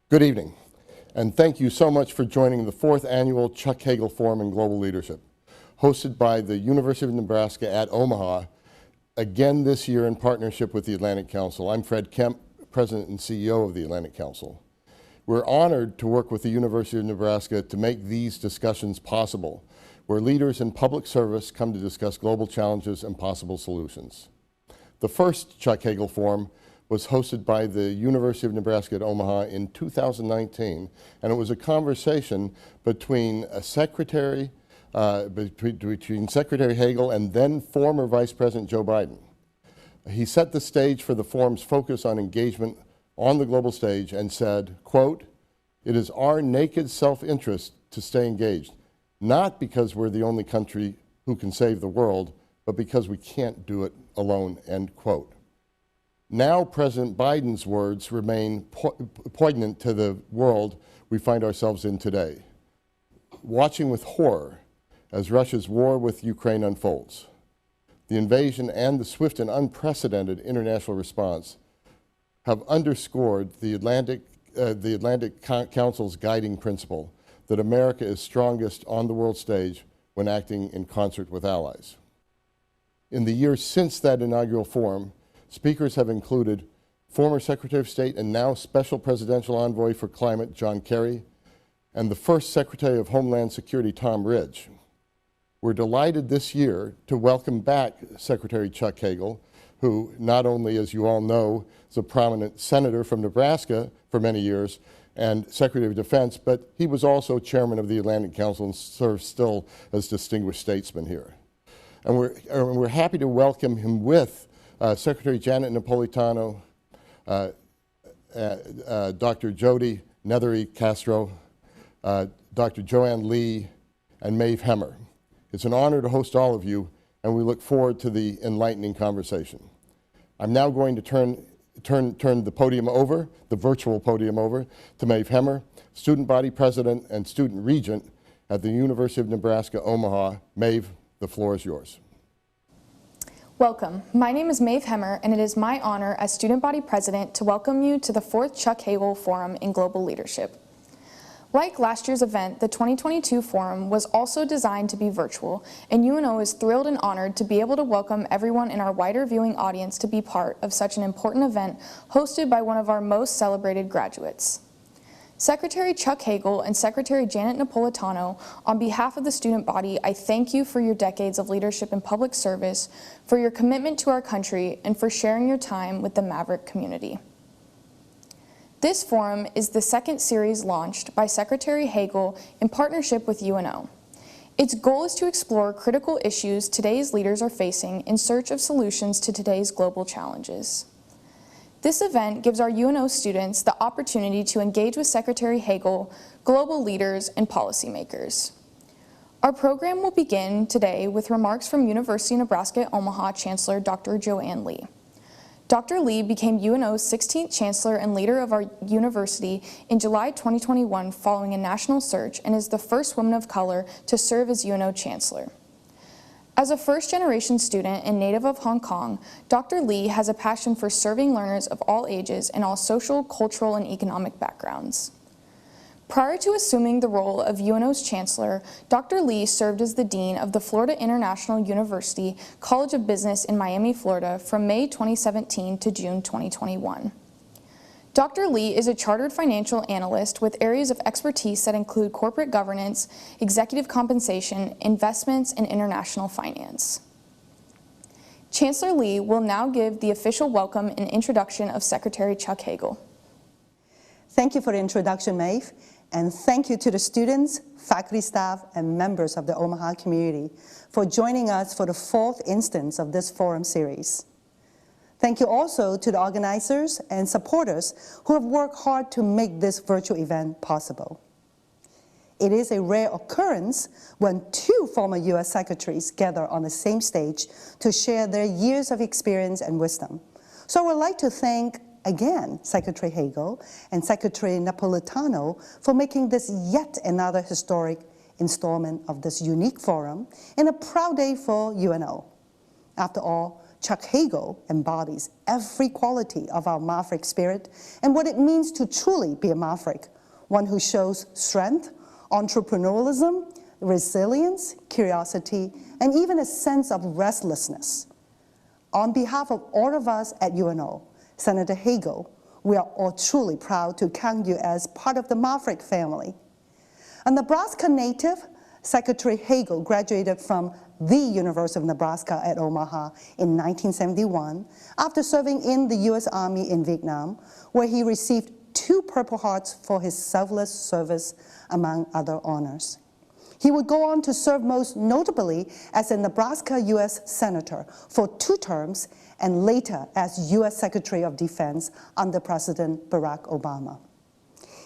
Good evening, and thank you so much for joining the 4th Annual Chuck Hagel Forum in Global Leadership, hosted by the University of Nebraska at Omaha, again this year in partnership with the Atlantic Council. I'm Fred Kemp, President and CEO of the Atlantic Council. We're honored to work with the University of Nebraska to make these discussions possible, where leaders in public service come to discuss global challenges and possible solutions. The first Chuck Hagel Forum was hosted by the University of Nebraska at Omaha in 2019, and it was a conversation between Secretary Hagel and then former Vice President Joe Biden. He set the stage for the forum's focus on engagement on the global stage and said, quote, "It is our naked self-interest to stay engaged, not because we're the only country who can save the world, but because we can't do it alone," end quote. Now President Biden's words remain poignant to the world we find ourselves in today, watching with horror as Russia's war with Ukraine unfolds. The invasion and the swift and unprecedented international response have underscored the Atlantic Council's guiding principle that America is strongest on the world stage when acting in concert with allies. In the years since that inaugural forum, speakers have included former Secretary of State and now Special Presidential Envoy for Climate, John Kerry, and the first Secretary of Homeland Security, Tom Ridge. We're delighted this year to welcome back Secretary Chuck Hagel, who not only, as you all know, is a prominent senator from Nebraska for many years and Secretary of Defense, but he was also chairman of the Atlantic Council and serves still as distinguished statesman here. And we're happy to welcome him with Secretary Janet Napolitano, Dr. Jody Nethery Castro, Dr. Joann Lee, and Maeve Hemmer. It's an honor to host all of you, and we look forward to the enlightening conversation. I'm now going to turn the podium over, the virtual podium over, to Maeve Hemmer, Student Body President and Student Regent at the University of Nebraska, Omaha. Maeve, the floor is yours. Welcome. My name is Maeve Hemmer, and it is my honor as Student Body President to welcome you to the 4th Chuck Hagel Forum in Global Leadership. Like last year's event, the 2022 Forum was also designed to be virtual, and UNO is thrilled and honored to be able to welcome everyone in our wider viewing audience to be part of such an important event hosted by one of our most celebrated graduates. Secretary Chuck Hagel and Secretary Janet Napolitano, on behalf of the student body, I thank you for your decades of leadership in public service, for your commitment to our country, and for sharing your time with the Maverick community. This forum is the second series launched by Secretary Hagel in partnership with UNO. Its goal is to explore critical issues today's leaders are facing in search of solutions to today's global challenges. This event gives our UNO students the opportunity to engage with Secretary Hagel, global leaders, and policymakers. Our program will begin today with remarks from University of Nebraska at Omaha Chancellor Dr. Joann Lee. Dr. Lee became UNO's 16th Chancellor and leader of our university in July 2021 following a national search, and is the first woman of color to serve as UNO Chancellor. As a first-generation student and native of Hong Kong, Dr. Lee has a passion for serving learners of all ages and all social, cultural, and economic backgrounds. Prior to assuming the role of UNO's Chancellor, Dr. Lee served as the Dean of the Florida International University College of Business in Miami, Florida from May 2017 to June 2021. Dr. Lee is a chartered financial analyst with areas of expertise that include corporate governance, executive compensation, investments, and international finance. Chancellor Lee will now give the official welcome and introduction of Secretary Chuck Hagel. Thank you for the introduction, Maeve, and thank you to the students, faculty, staff, and members of the Omaha community for joining us for the 4th instance of this forum series. Thank you also to the organizers and supporters who have worked hard to make this virtual event possible. It is a rare occurrence when 2 former U.S. secretaries gather on the same stage to share their years of experience and wisdom. So I would like to thank again Secretary Hagel and Secretary Napolitano for making this yet another historic installment of this unique forum and a proud day for UNO. After all, Chuck Hagel embodies every quality of our Maverick spirit and what it means to truly be a Maverick, one who shows strength, entrepreneurialism, resilience, curiosity, and even a sense of restlessness. On behalf of all of us at UNO, Senator Hagel, we are all truly proud to count you as part of the Maverick family. A Nebraska native, Secretary Hagel graduated from the University of Nebraska at Omaha in 1971 after serving in the U.S. Army in Vietnam, where he received 2 Purple Hearts for his selfless service, among other honors. He would go on to serve most notably as a Nebraska U.S. Senator for 2 terms and later as U.S. Secretary of Defense under President Barack Obama.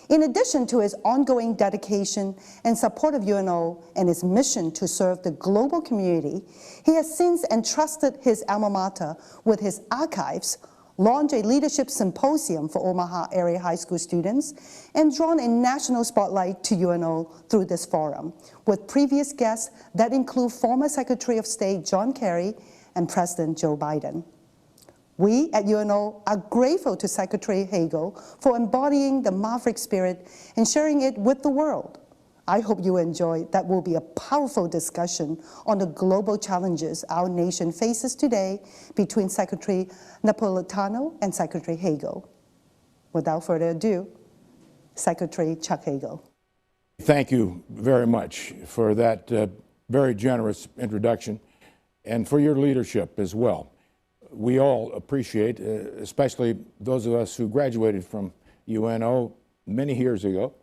In addition to his ongoing dedication and support of UNO and his mission to serve the global community, he has since entrusted his alma mater with his archives, launched a leadership symposium for Omaha area high school students, and drawn a national spotlight to UNO through this forum, with previous guests that include former Secretary of State John Kerry and President Joe Biden. We at UNO are grateful to Secretary Hagel for embodying the Maverick spirit and sharing it with the world. I hope you enjoy that will be a powerful discussion on the global challenges our nation faces today between Secretary Napolitano and Secretary Hagel. Without further ado, Secretary Chuck Hagel. Thank you very much for that very generous introduction and for your leadership as well. We all appreciate, especially those of us who graduated from UNO many years ago,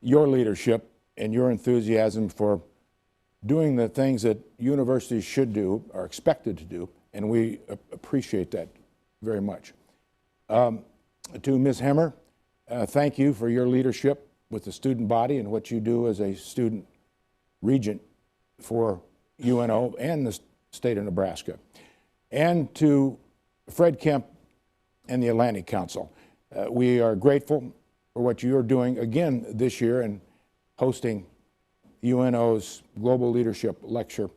your leadership and your enthusiasm for doing the things that universities should do, are expected to do, and we appreciate that very much. To Ms. Hemmer, thank you for your leadership with the student body and what you do as a student regent for UNO and the state of Nebraska. And to Fred Kemp and the Atlantic Council. We are grateful for what you're doing again this year in hosting UNO's Global Leadership Lecture.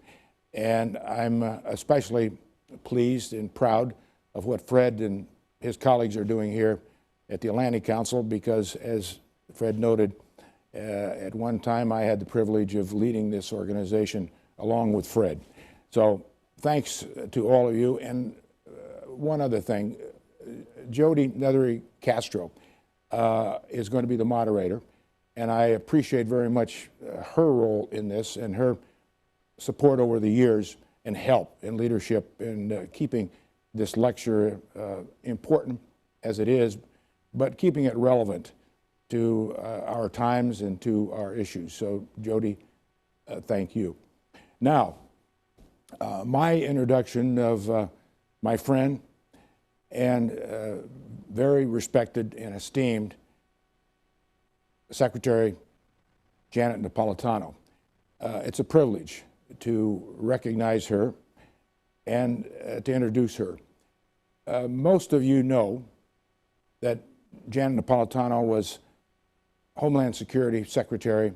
And I'm especially pleased and proud of what Fred and his colleagues are doing here at the Atlantic Council, because as Fred noted, at one time I had the privilege of leading this organization along with Fred. So thanks to all of you. And one other thing, Jody Nethery Castro is going to be the moderator, and I appreciate very much her role in this and her support over the years and help and leadership in keeping this lecture important as it is, but keeping it relevant to our times and to our issues. So Jody, thank you. Now, my introduction of my friend and very respected and esteemed Secretary Janet Napolitano. It's a privilege to recognize her and to introduce her. Most of you know that Janet Napolitano was Homeland Security Secretary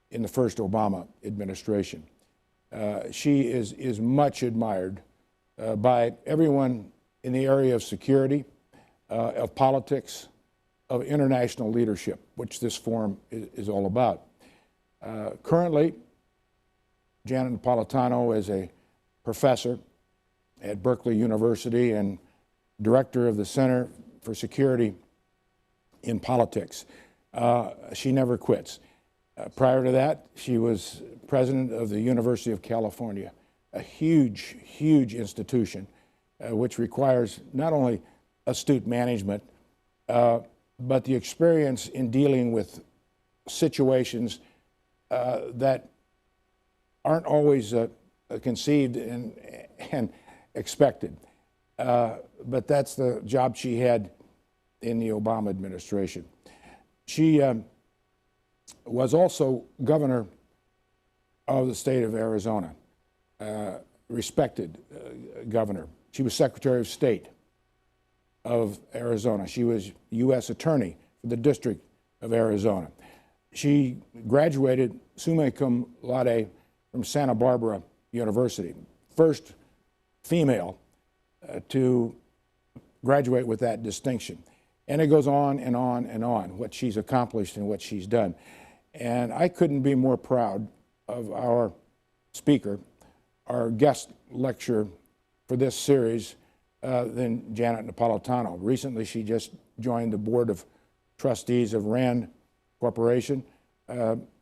in the first Obama administration. She is much admired by everyone in the area of security, of politics, of international leadership, which this forum is all about. Currently, Janet Napolitano is a professor at Berkeley University and director of the Center for Security in Politics. She never quits. Prior to that, she was president of the University of California, a huge, huge institution, which requires not only astute management, but the experience in dealing with situations that aren't always conceived and expected. But that's the job she had in the Obama administration. She was also governor of the state of Arizona, respected governor. She was Secretary of State of Arizona. She was U.S. Attorney for the District of Arizona. She graduated summa cum laude from Santa Barbara University, first female to graduate with that distinction. And it goes on and on and on, what she's accomplished and what she's done. And I couldn't be more proud of our speaker, our guest lecturer for this series, than Janet Napolitano. Recently, she just joined the board of trustees of RAND Corporation,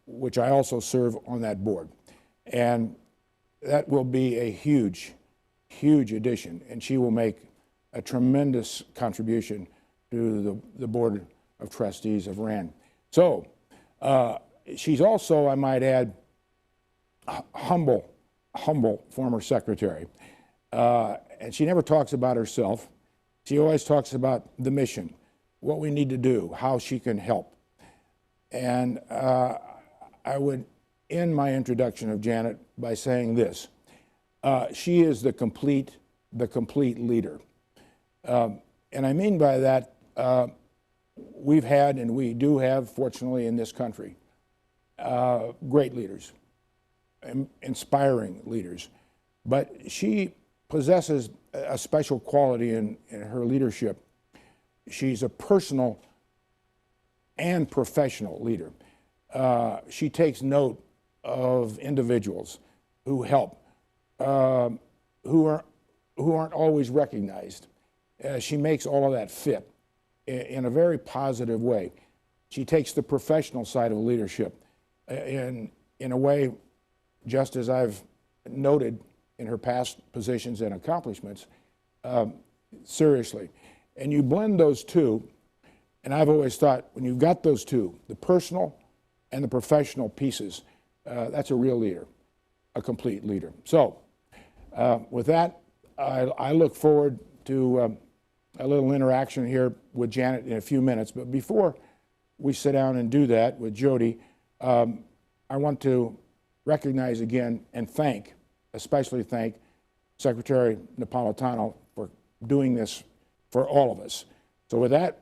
which I also serve on that board. And that will be a huge, huge addition, and she will make a tremendous contribution to the board of trustees of RAND. So she's also, I might add, humble former secretary. And she never talks about herself. She always talks about the mission, what we need to do, how she can help. And I would end my introduction of Janet by saying this. She is the complete leader. And I mean by that, we've had, and we do have, fortunately, in this country, great leaders, inspiring leaders. But she possesses a special quality in her leadership. She's a personal and professional leader. She takes note of individuals who help, who aren't always recognized. She makes all of that fit in a very positive way. She takes the professional side of leadership in a way, just as I've noted in her past positions and accomplishments, seriously. And you blend those two, and I've always thought when you've got those two, the personal and the professional pieces, that's a real leader, a complete leader. So with that, I look forward to a little interaction here with Janet in a few minutes. But before we sit down and do that with Jody, I want to recognize again and especially thank Secretary Napolitano for doing this for all of us. So with that.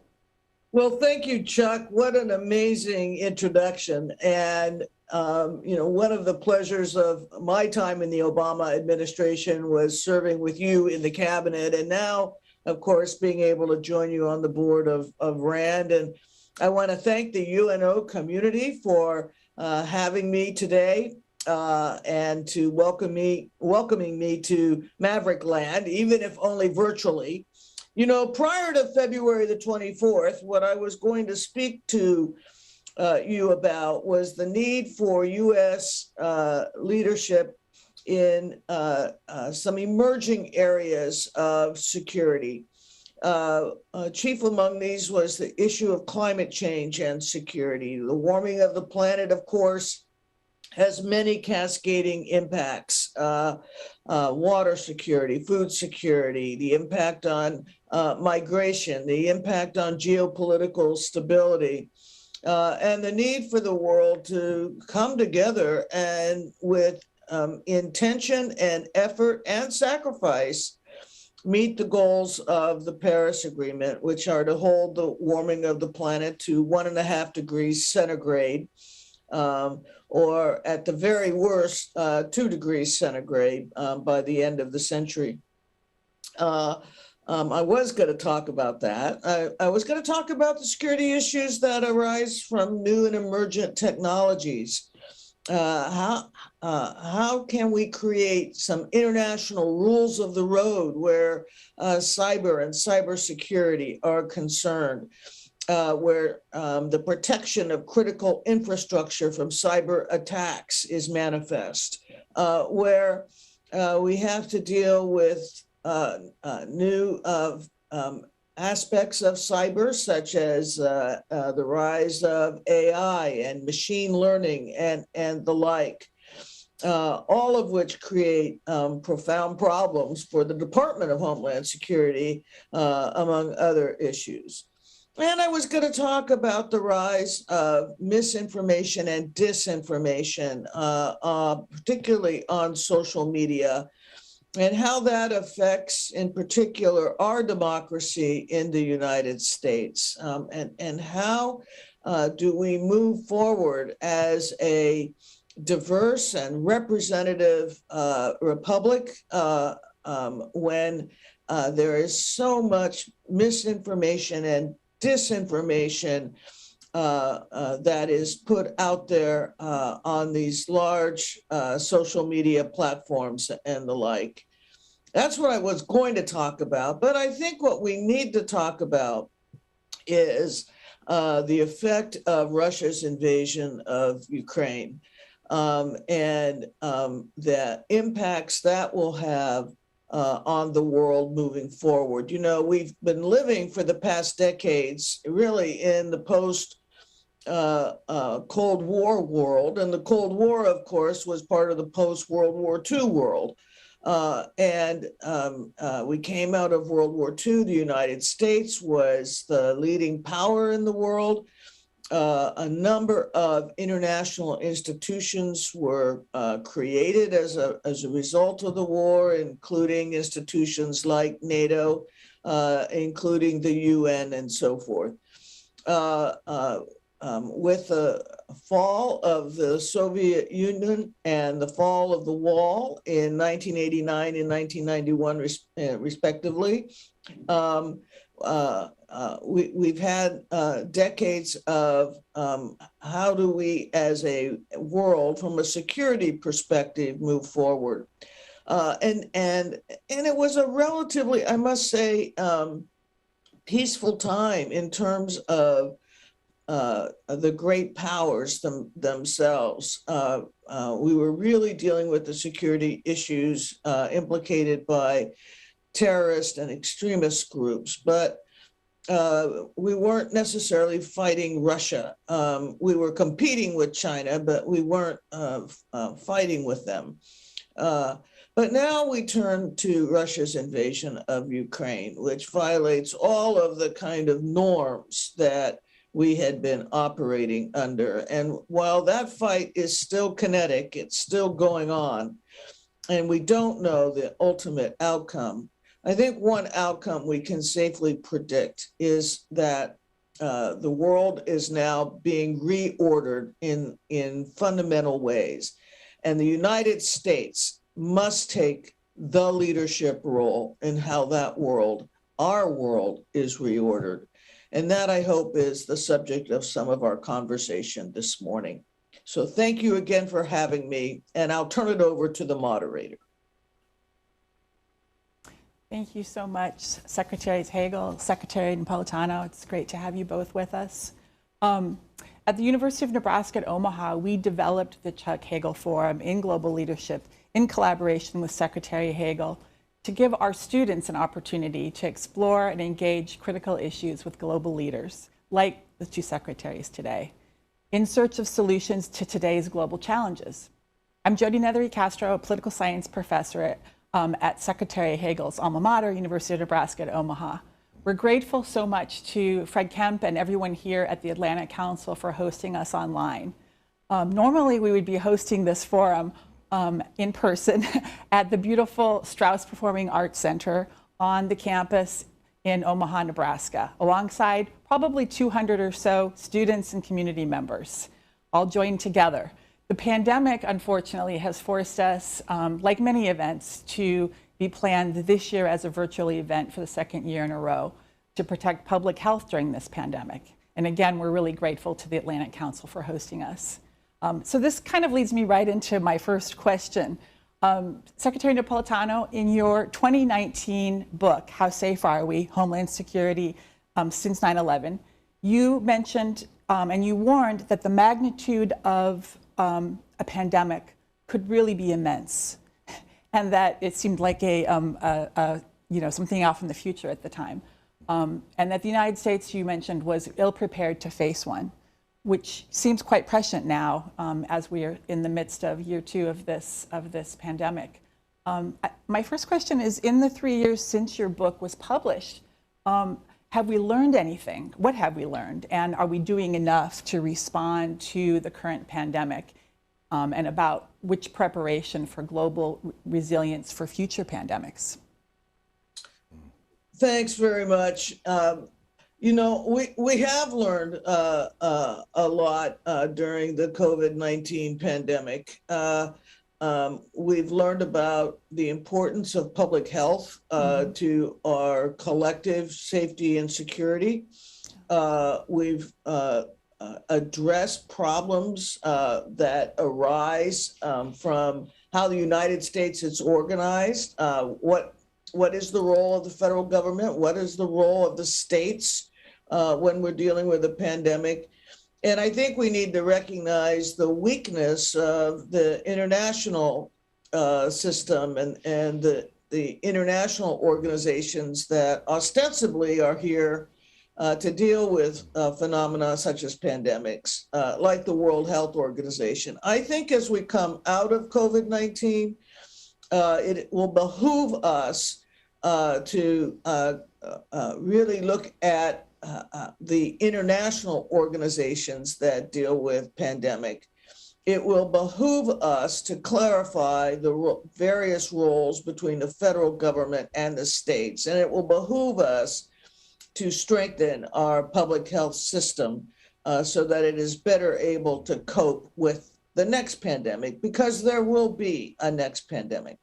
Well, thank you, Chuck. What an amazing introduction. And, one of the pleasures of my time in the Obama administration was serving with you in the cabinet. And now, of course, being able to join you on the board of RAND. And I want to thank the UNO community for having me today. And to welcoming me to Maverick Land, even if only virtually. Prior to February the 24th, what I was going to speak to you about was the need for U.S. Leadership in some emerging areas of security. Chief among these was the issue of climate change and security. The warming of the planet, of course, has many cascading impacts, water security, food security, the impact on migration, the impact on geopolitical stability, and the need for the world to come together and with intention and effort and sacrifice meet the goals of the Paris Agreement, which are to hold the warming of the planet to 1.5 degrees centigrade, or at the very worst, 2 degrees centigrade by the end of the century. I was going to talk about that. I was going to talk about the security issues that arise from new and emergent technologies. How can we create some international rules of the road where cyber and cybersecurity are concerned? Where the protection of critical infrastructure from cyber attacks is manifest, where we have to deal with new aspects of cyber, such as the rise of AI and machine learning and the like, all of which create profound problems for the Department of Homeland Security, among other issues. And I was going to talk about the rise of misinformation and disinformation, particularly on social media, and how that affects, in particular, our democracy in the United States, and how do we move forward as a diverse and representative republic when there is so much misinformation and disinformation that is put out there on these large social media platforms and the like. That's what I was going to talk about. But I think what we need to talk about is the effect of Russia's invasion of Ukraine and the impacts that will have on the world moving forward. You know, we've been living for the past decades really in the post Cold War world. And the Cold War, of course, was part of the post World War II world. We came out of World War II. The United States was the leading power in the world. A number of international institutions were created as a result of the war, including institutions like NATO, including the UN and so forth. With the fall of the Soviet Union and the fall of the wall in 1989 and 1991, respectively, we've had decades of how do we, as a world, from a security perspective, move forward. And it was a relatively, I must say, peaceful time in terms of the great powers themselves. We were really dealing with the security issues implicated by terrorist and extremist groups, but we weren't necessarily fighting Russia. We were competing with China, but we weren't fighting with them. But now we turn to Russia's invasion of Ukraine, which violates all of the kind of norms that we had been operating under. And while that fight is still kinetic, it's still going on, and we don't know the ultimate outcome, I think one outcome we can safely predict is that the world is now being reordered in fundamental ways. And the United States must take the leadership role in how that world, our world, is reordered. And that, I hope, is the subject of some of our conversation this morning. So thank you again for having me, and I'll turn it over to the moderator. Thank you so much, Secretary Hagel, Secretary Napolitano. It's great to have you both with us. At the University of Nebraska at Omaha, we developed the Chuck Hagel Forum in Global Leadership in collaboration with Secretary Hagel to give our students an opportunity to explore and engage critical issues with global leaders, like the two secretaries today, in search of solutions to today's global challenges. I'm Jody Nethery-Castro, a political science professor at Secretary Hagel's alma mater, University of Nebraska at Omaha. We're grateful so much to Fred Kemp and everyone here at the Atlantic Council for hosting us online. Normally, we would be hosting this forum in person at the beautiful Strauss Performing Arts Center on the campus in Omaha, Nebraska, alongside probably 200 or so students and community members, all joined together. The pandemic, unfortunately, has forced us, like many events, to be planned this year as a virtual event for the second year in a row to protect public health during this pandemic. And again, we're really grateful to the Atlantic Council for hosting us. So this kind of leads me right into my first question. Secretary Napolitano, in your 2019 book, How Safe Are We? Homeland Security Since 9/11, you mentioned and you warned that the magnitude of a pandemic could really be immense, and that it seemed like something off in the future at the time, and that the United States, you mentioned, was ill-prepared to face one, which seems quite prescient now as we are in the midst of year 2 of this pandemic. My first question is, in the 3 years since your book was published, have we learned anything? What have we learned? And are we doing enough to respond to the current pandemic and about which preparation for global resilience for future pandemics? Thanks very much. You know, we have learned a lot during the COVID-19 pandemic. We've learned about the importance of public health to our collective safety and security. We've addressed problems that arise from how the United States is organized. What is the role of the federal government? What is the role of the states when we're dealing with a pandemic? And I think we need to recognize the weakness of the international system and the international organizations that ostensibly are here to deal with phenomena such as pandemics, like the World Health Organization. I think as we come out of COVID-19, it will behoove us to really look at the international organizations that deal with pandemic. It will behoove us to clarify the various roles between the federal government and the states, and it will behoove us to strengthen our public health system so that it is better able to cope with the next pandemic, because there will be a next pandemic.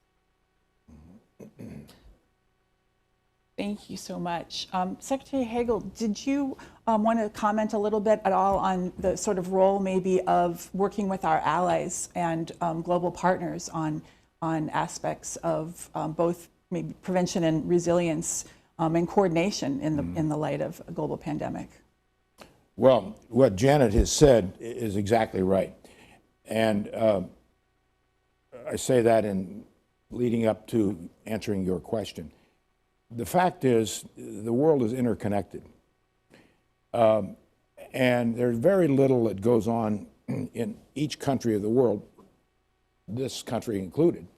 Thank you so much. Secretary Hagel, did you want to comment a little bit at all on the sort of role maybe of working with our allies and global partners on aspects of both maybe prevention and resilience and coordination in the light of a global pandemic? Well, what Janet has said is exactly right. And I say that in leading up to answering your question. The fact is, the world is interconnected. And there's very little that goes on in each country of the world, this country included,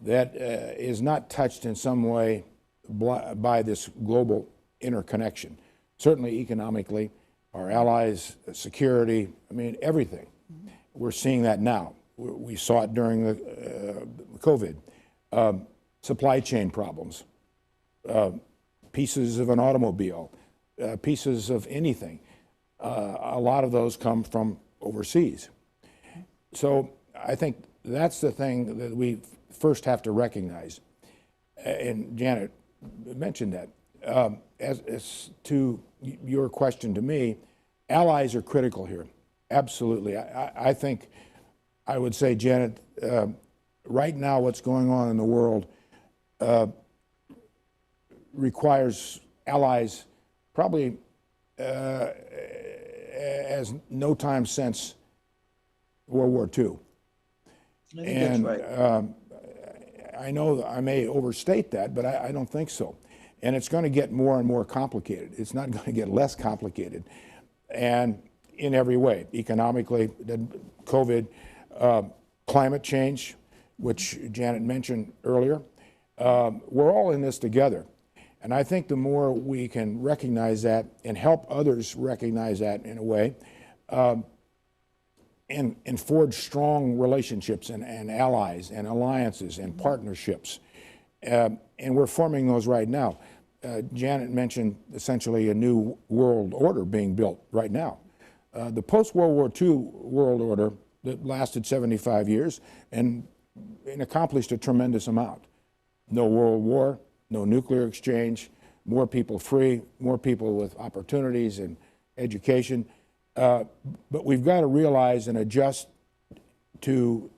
that is not touched in some way by this global interconnection. Certainly economically, our allies, security, I mean, everything. We're seeing that now. We saw it during the COVID. Supply chain problems. Pieces of an automobile, pieces of anything. A lot of those come from overseas. So I think that's the thing that we first have to recognize. And Janet mentioned that. As to your question to me, allies are critical here. Absolutely. I think I would say, Janet, right now what's going on in the world requires allies probably as no time since World War II. I think that's right. I know I may overstate that, but I don't think so. And it's going to get more and more complicated. It's not going to get less complicated. And in every way, economically, COVID, climate change, which Janet mentioned earlier, we're all in this together. And I think the more we can recognize that and help others recognize that in a way, and forge strong relationships and allies and alliances and partnerships. And we're forming those right now. Janet mentioned essentially a new world order being built right now. The post-World War II world order that lasted 75 years and accomplished a tremendous amount. No world war, no nuclear exchange, more people free, more people with opportunities and education. But we've got to realize and adjust to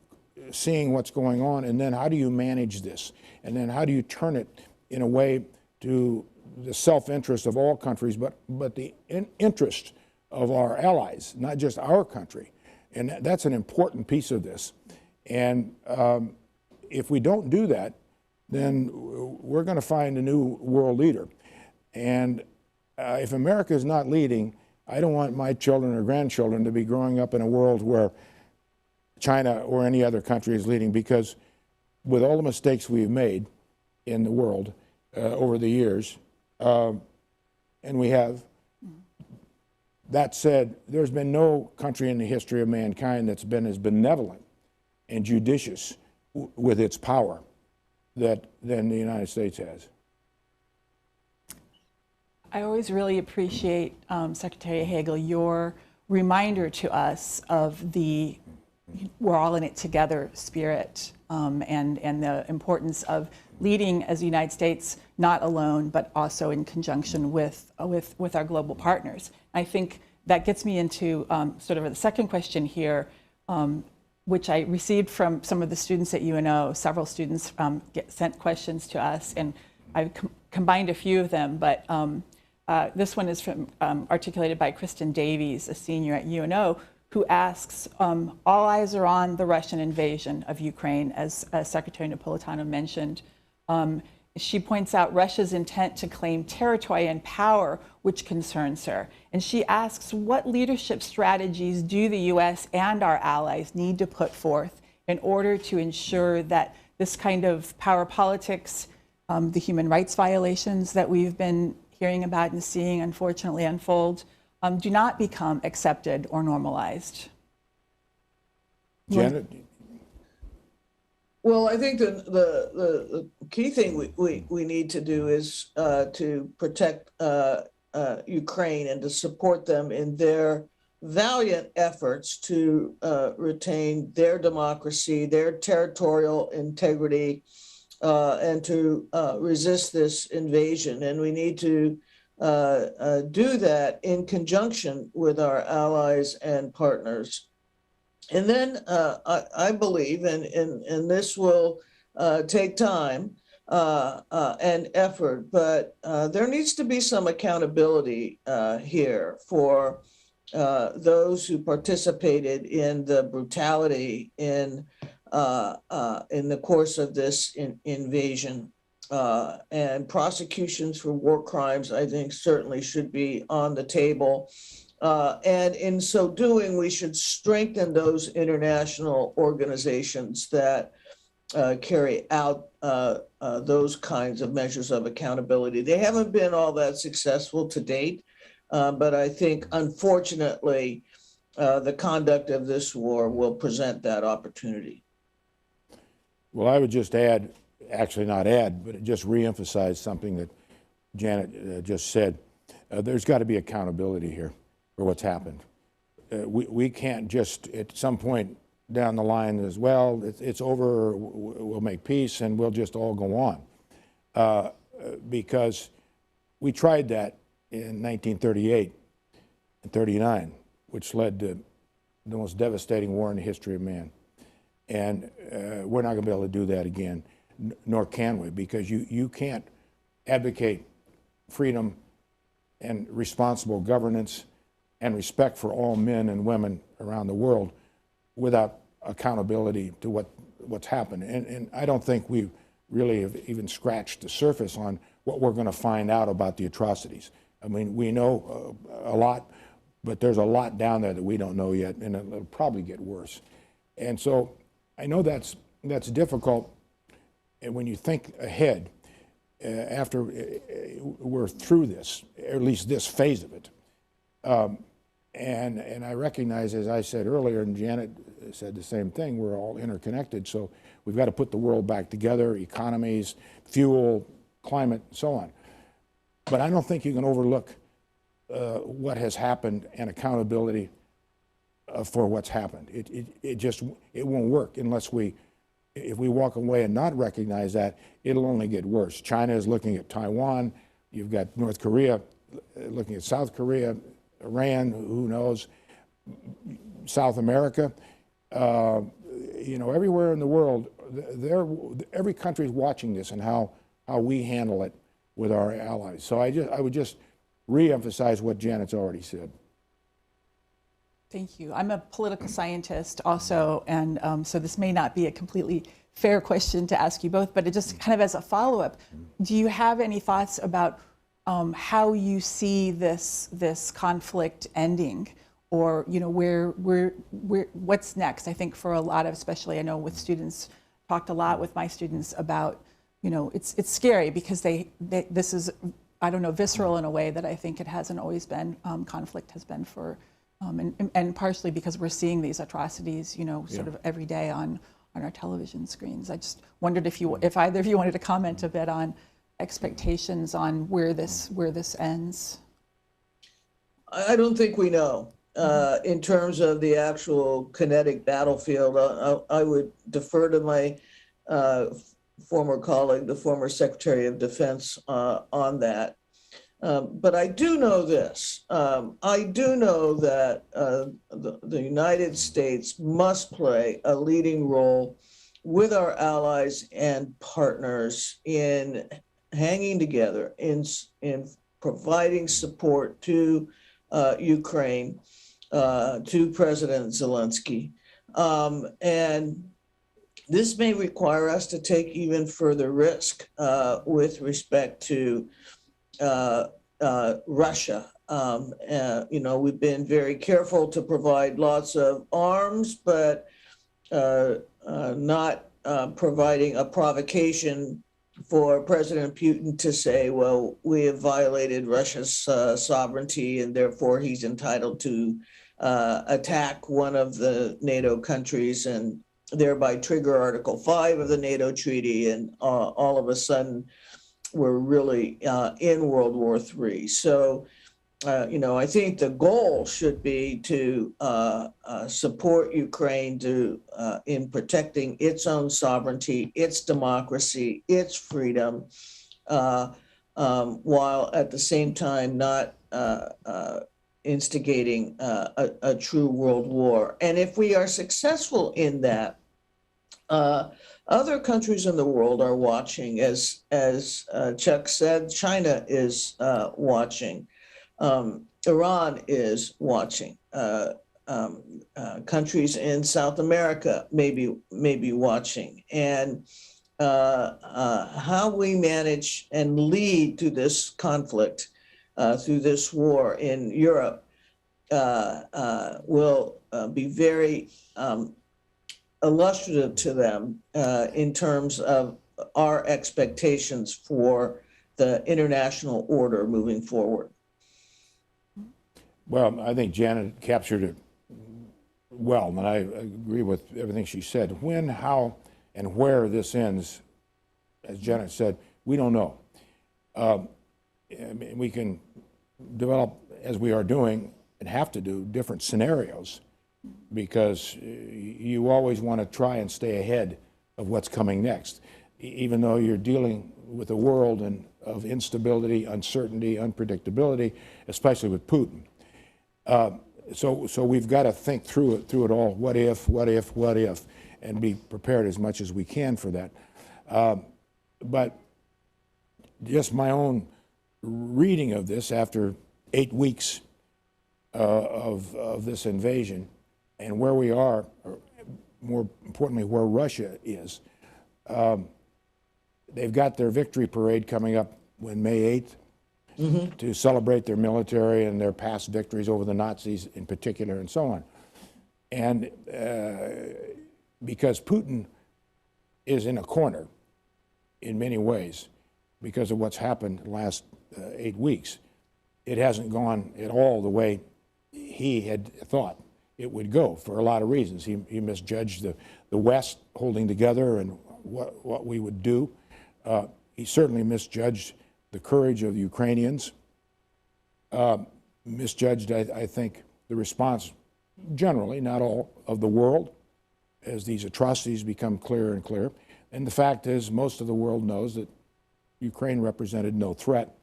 seeing what's going on, and then how do you manage this? And then how do you turn it in a way to the self-interest of all countries, but the interest of our allies, not just our country. And that's an important piece of this. And if we don't do that, then we're going to find a new world leader. And if America is not leading, I don't want my children or grandchildren to be growing up in a world where China or any other country is leading, because with all the mistakes we've made in the world over the years, and we have, that said, there's been no country in the history of mankind that's been as benevolent and judicious with its power than the United States has. I always really appreciate, Secretary Hagel, your reminder to us of the we're all in it together spirit, and the importance of leading as the United States, not alone, but also in conjunction with our global partners. I think that gets me into sort of the second question here, which I received from some of the students at UNO. Several students sent questions to us, and I've combined a few of them, but this one is from articulated by Kristen Davies, a senior at UNO, who asks, all eyes are on the Russian invasion of Ukraine, as Secretary Napolitano mentioned. She points out Russia's intent to claim territory and power, which concerns her. And she asks, what leadership strategies do the US and our allies need to put forth in order to ensure that this kind of power politics, the human rights violations that we've been hearing about and seeing unfortunately unfold, do not become accepted or normalized? Janet? Well, I think the key thing we need to do is to protect Ukraine and to support them in their valiant efforts to retain their democracy, their territorial integrity, and to resist this invasion. And we need to do that in conjunction with our allies and partners. And then I believe, and this will take time and effort, but there needs to be some accountability here for those who participated in the brutality in the course of this invasion. And prosecutions for war crimes, I think, certainly should be on the table. And in so doing, we should strengthen those international organizations that carry out those kinds of measures of accountability. They haven't been all that successful to date, but I think, unfortunately, the conduct of this war will present that opportunity. Well, I would just add, actually not add, but just reemphasize something that Janet just said. There's got to be accountability here for what's happened. We can't just at some point down the line as well, it's over, we'll make peace and we'll just all go on. Because we tried that in 1938 and 39, which led to the most devastating war in the history of man. And we're not going to be able to do that again, nor can we, because you can't advocate freedom and responsible governance and respect for all men and women around the world without accountability to what's happened. And I don't think we really have even scratched the surface on what we're going to find out about the atrocities. I mean, we know a lot, but there's a lot down there that we don't know yet, and it'll probably get worse. And so I know that's difficult, and when you think ahead, after we're through this, or at least this phase of it, and I recognize, as I said earlier, and Janet said the same thing, we're all interconnected, so we've got to put the world back together, economies, fuel, climate, and so on. But I don't think you can overlook what has happened and accountability for what's happened. It won't work unless if we walk away and not recognize that, it'll only get worse. China is looking at Taiwan. You've got North Korea looking at South Korea, Iran, who knows, South America. You know, everywhere in the world, every country is watching this and how we handle it with our allies. So I would just re-emphasize what Janet's already said. Thank you. I'm a political scientist also, and so this may not be a completely fair question to ask you both, but it just kind of as a follow-up, do you have any thoughts about how you see this conflict ending, or what's next? I think for a lot of, especially I know with students, talked a lot with my students about, it's scary because this is, I don't know, visceral in a way that I think it hasn't always been. Conflict has been for, and partially because we're seeing these atrocities, sort of every day on our television screens. I just wondered if either of you wanted to comment a bit on expectations on where this ends. I don't think we know. in terms of the actual kinetic battlefield. I would defer to my former colleague, the former Secretary of Defense, on that. But I do know this. I do know that the United States must play a leading role with our allies and partners in hanging together, in providing support to Ukraine, to President Zelensky. And this may require us to take even further risk with respect to Russia. We've been very careful to provide lots of arms, but not providing a provocation for President Putin to say, well, we have violated Russia's sovereignty and therefore he's entitled to attack one of the NATO countries and thereby trigger Article 5 of the NATO treaty. And all of a sudden, we're really in World War III. So, I think the goal should be to support Ukraine in protecting its own sovereignty, its democracy, its freedom, while at the same time not instigating a true world war. And if we are successful in that, other countries in the world are watching. As Chuck said, China is watching. Iran is watching. Countries in South America may be watching. And how we manage and lead through this conflict, through this war in Europe, will be very illustrative to them in terms of our expectations for the international order moving forward. Well, I think Janet captured it well, and I agree with everything she said. When, how, and where this ends, as Janet said, we don't know. We can develop, as we are doing, and have to do, different scenarios, because you always want to try and stay ahead of what's coming next, even though you're dealing with a world of instability, uncertainty, unpredictability, especially with Putin. So we've got to think through it all. What if, and be prepared as much as we can for that. But just my own reading of this after 8 weeks of this invasion, and where we are, or more importantly, where Russia is. They've got their victory parade coming up when May 8th to celebrate their military and their past victories over the Nazis in particular, and so on. And because Putin is in a corner in many ways because of what's happened the last 8 weeks, it hasn't gone at all the way he had thought it would go for a lot of reasons. He misjudged the West holding together and what we would do. He certainly misjudged the courage of the Ukrainians, misjudged, I think, the response generally, not all, of the world as these atrocities become clearer and clearer. And the fact is, most of the world knows that Ukraine represented no threat,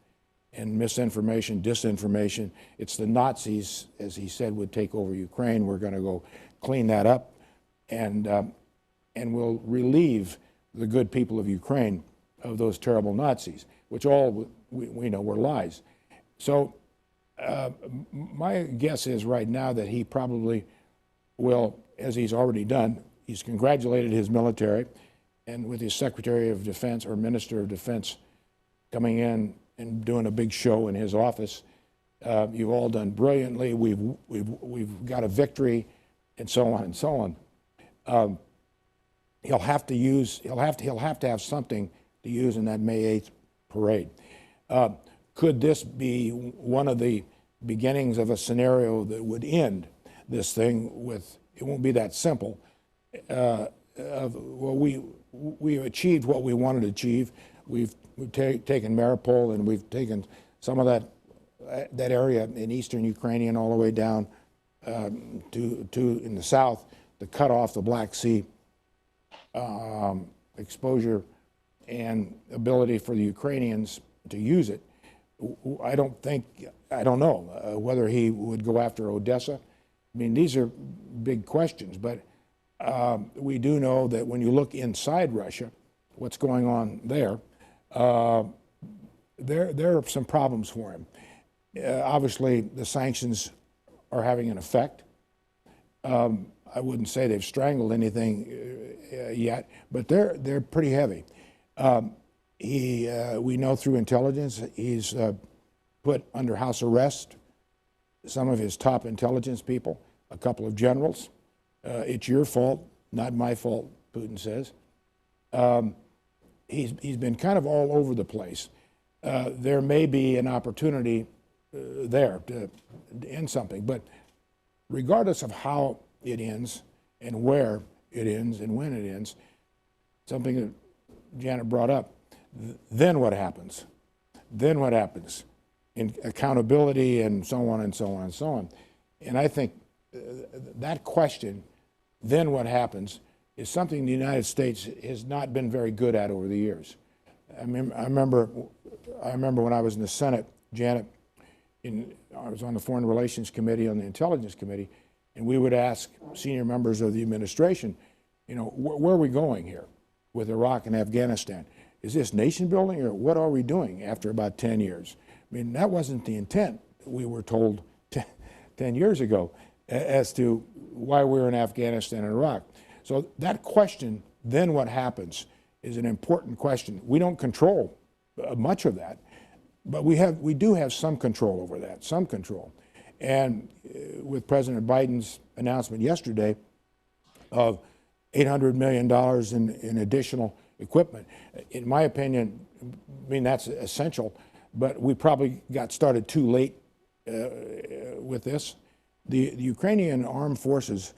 and misinformation, disinformation, it's the Nazis, as he said, would take over Ukraine. We're going to go clean that up, and we'll relieve the good people of Ukraine of those terrible Nazis, which all we know were lies. So my guess is right now that he probably will, as he's already done, he's congratulated his military, and with his Secretary of Defense or Minister of Defense coming in and doing a big show in his office. You've all done brilliantly. We've got a victory, and so on and so on. He'll have to have something to use in that May 8th parade. Could this be one of the beginnings of a scenario that would end this thing with? It won't be that simple. Well, we achieved what we wanted to achieve. We've taken Mariupol, and we've taken some of that area in eastern Ukraine all the way down in the south to cut off the Black Sea exposure and ability for the Ukrainians to use it. I don't know whether he would go after Odessa. I mean, these are big questions, but we do know that when you look inside Russia, what's going on there, there are some problems for him. Obviously, the sanctions are having an effect. I wouldn't say they've strangled anything yet, but they're pretty heavy. We know through intelligence he's put under house arrest some of his top intelligence people, a couple of generals. It's your fault, not my fault, Putin says. He's been kind of all over the place. There may be an opportunity there to end something, but regardless of how it ends and where it ends and when it ends, something that Janet brought up, then what happens? Then what happens? In accountability and so on and so on and so on. And I think that question, then what happens, is something the United States has not been very good at over the years. I remember when I was in the Senate, Janet, I was on the Foreign Relations Committee, on the Intelligence Committee, and we would ask senior members of the administration, you know, where are we going here with Iraq and Afghanistan? Is this nation building, or what are we doing after about 10 years? I mean, that wasn't the intent, we were told 10 years ago, as to why we're in Afghanistan and Iraq. So that question, then what happens, is an important question. We don't control much of that, but we do have some control over that, some control. And with President Biden's announcement yesterday of $800 million in additional equipment, in my opinion, I mean, that's essential, but we probably got started too late with this. The Ukrainian armed forces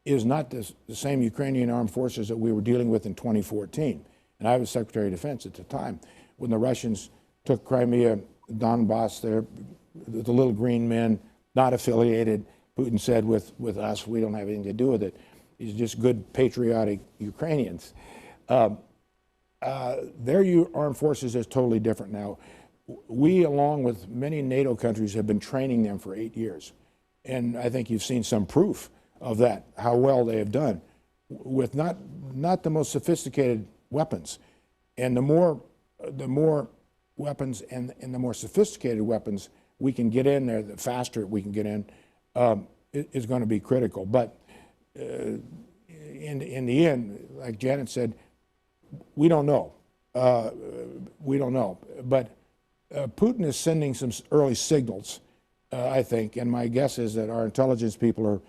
is not the same Ukrainian armed forces that we were dealing with in 2014. And I was Secretary of Defense at the time when the Russians took Crimea, Donbass, the little green men, not affiliated, Putin said, with us. We don't have anything to do with it. These are just good, patriotic Ukrainians. Their armed forces is totally different now. We, along with many NATO countries, have been training them for 8 years. And I think you've seen some proof of that, how well they have done, with not the most sophisticated weapons. And the more weapons and the more sophisticated weapons we can get in there, the faster we can get in, is going to be critical. But in the end, like Janet said, we don't know. We don't know. But Putin is sending some early signals, I think, and my guess is that our intelligence people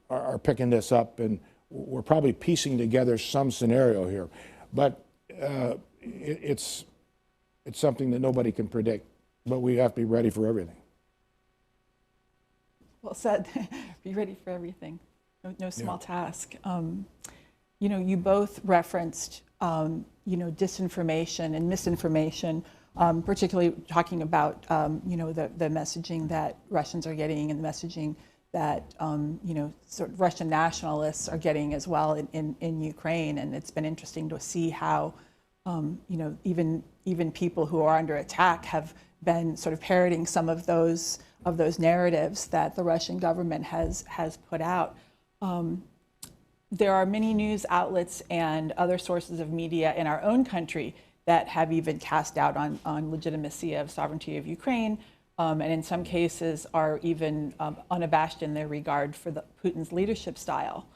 are picking this up, and we're probably piecing together some scenario here. But it's something that nobody can predict, but we have to be ready for everything. Well said. Be ready for everything. No small task. You know, you both referenced, you know, disinformation and misinformation, particularly talking about, you know, the messaging that Russians are getting and the messaging that, you know, sort of Russian nationalists are getting as well in Ukraine. And it's been interesting to see how, you know, even people who are under attack have been sort of parroting some of those narratives that the Russian government has put out. There are many news outlets and other sources of media in our own country that have even cast doubt on legitimacy of sovereignty of Ukraine, and in some cases are even unabashed in their regard for Putin's leadership style.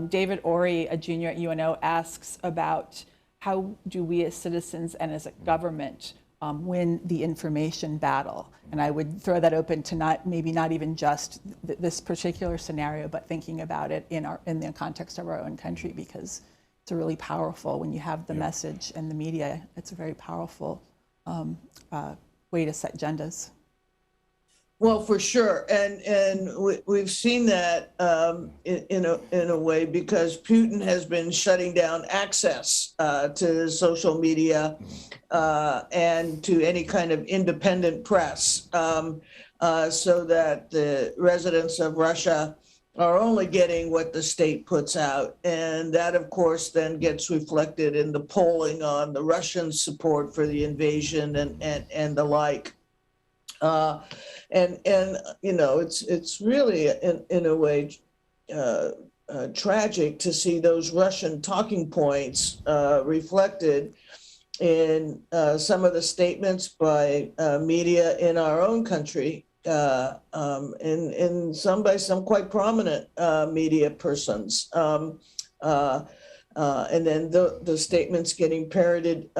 David Ori, a junior at UNO, asks about how do we as citizens and as a government win the information battle? And I would throw that open to maybe not even just this particular scenario, but thinking about it in the context of our own country, because it's a really powerful, when you have the message and the media, it's a very powerful way to set agendas. Well, for sure, and we've seen that in a way, because Putin has been shutting down access to social media and to any kind of independent press. so that the residents of Russia are only getting what the state puts out. And that, of course, then gets reflected in the polling on the Russian support for the invasion and the like. And you know, it's really in a way tragic to see those Russian talking points reflected in some of the statements by media in our own country, and some by some quite prominent media persons. And then the statements getting parroted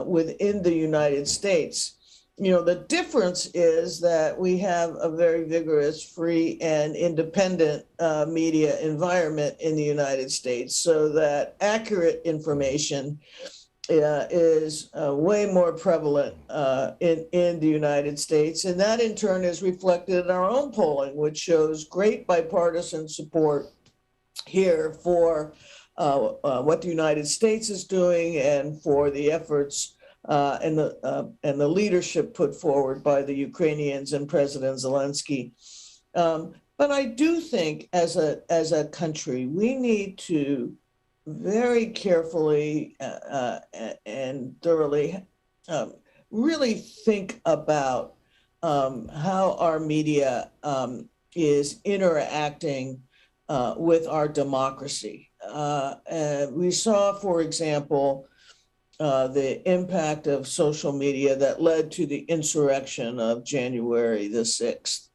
within the United States. You know, the difference is that we have a very vigorous, free, and independent media environment in the United States, so that accurate information is way more prevalent in the United States. And that in turn is reflected in our own polling, which shows great bipartisan support here for what the United States is doing and for the efforts and the leadership put forward by the Ukrainians and President Zelensky. But I do think as a country, we need to very carefully and thoroughly really think about how our media is interacting with our democracy. We saw, for example, the impact of social media that led to the insurrection of January the 6th.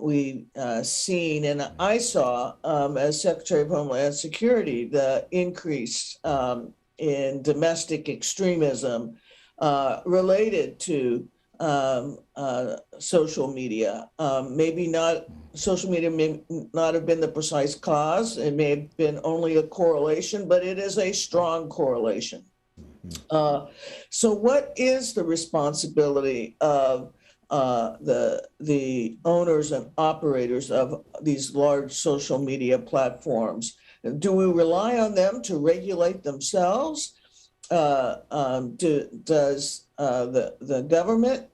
We've seen, and I saw as Secretary of Homeland Security, the increase in domestic extremism related to social media. Maybe not, social media may not have been the precise cause. It may have been only a correlation, but it is a strong correlation. So what is the responsibility of the owners and operators of these large social media platforms? Do we rely on them to regulate themselves? Does the government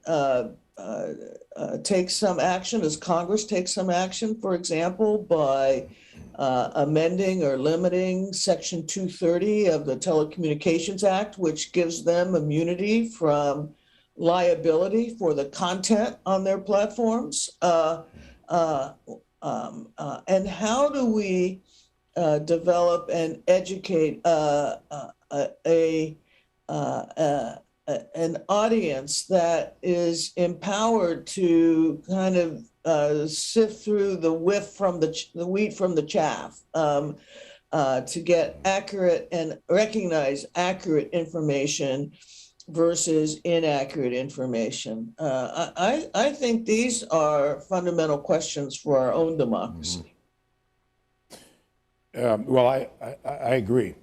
take some action? Does Congress take some action, for example, by amending or limiting Section 230 of the Telecommunications Act, which gives them immunity from liability for the content on their platforms? And how do we develop and educate an audience that is empowered to kind of sift through the wheat from the chaff, to get accurate and recognize accurate information versus inaccurate information? I think these are fundamental questions for our own democracy. Well, I agree.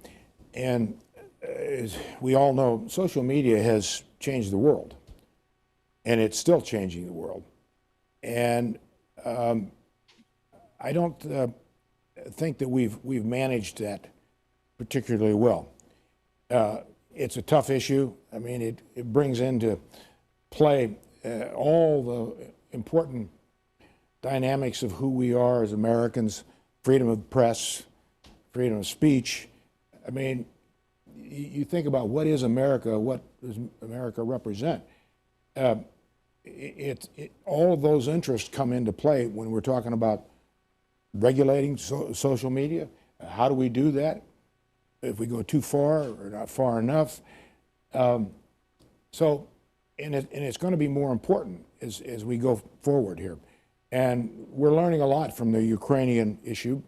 And as we all know, social media has changed the world, and it's still changing the world. And I don't think that we've managed that particularly well. It's a tough issue. I mean, it brings into play all the important dynamics of who we are as Americans: freedom of press, freedom of speech. I mean, you think about what is America, what does America represent? All of those interests come into play when we're talking about regulating social media. How do we do that? If we go too far or not far enough. And it's going to be more important as we go forward here. And we're learning a lot from the Ukrainian issue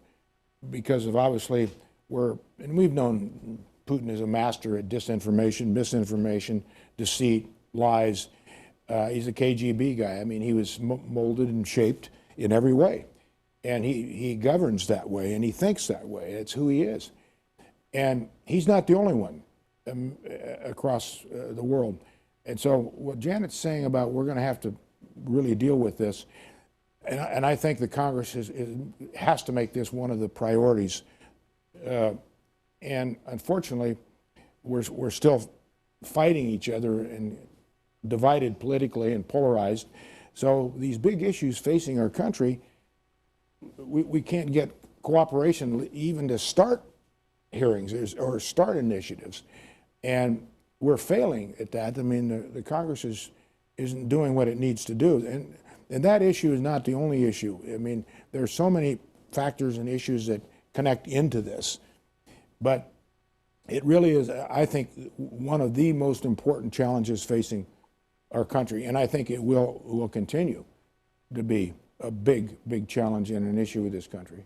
because of, obviously, we've known Putin is a master at disinformation, misinformation, deceit, lies. He's a KGB guy. I mean, he was molded and shaped in every way. And he governs that way, and he thinks that way. It's who he is. And he's not the only one across the world. And so what Janet's saying about we're going to have to really deal with this, and I think the Congress has to make this one of the priorities. And unfortunately, we're still fighting each other and divided politically and polarized So these big issues facing our country, we can't get cooperation even to start hearings or start initiatives. And we're failing at that. I mean, the Congress isn't doing what it needs to do. And that issue is not the only issue. I mean, there are so many factors and issues that connect into this. But it really is, I think, one of the most important challenges facing our country. And I think it will continue to be a big, big challenge and an issue with this country.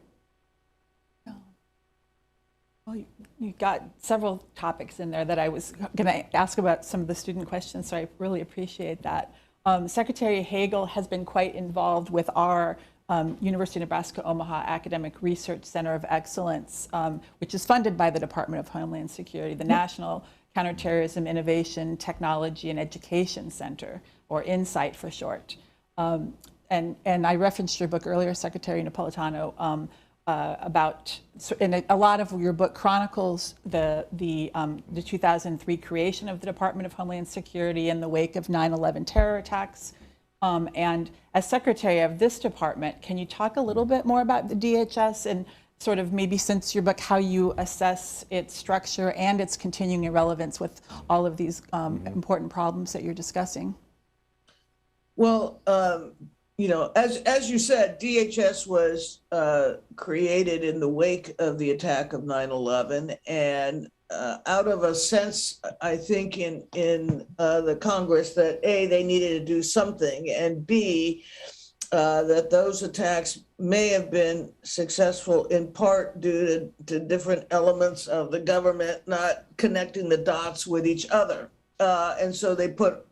Well, you got several topics in there that I was going to ask about some of the student questions, so I really appreciate that. Secretary Hagel has been quite involved with our University of Nebraska Omaha Academic Research Center of Excellence, which is funded by the Department of Homeland Security, the National Counterterrorism Innovation, Technology, and Education Center, or INSIGHT for short. And I referenced your book earlier, Secretary Napolitano, and a lot of your book chronicles the 2003 creation of the Department of Homeland Security in the wake of 9/11 terror attacks. And as secretary of this department, can you talk a little bit more about the DHS and sort of maybe, since your book, how you assess its structure and its continuing relevance with all of these important problems that you're discussing? Well, you know, as you said, DHS was created in the wake of the attack of 9/11, and out of a sense, I think, in the Congress that A, they needed to do something, and B, that those attacks may have been successful in part due to different elements of the government not connecting the dots with each other. And so they put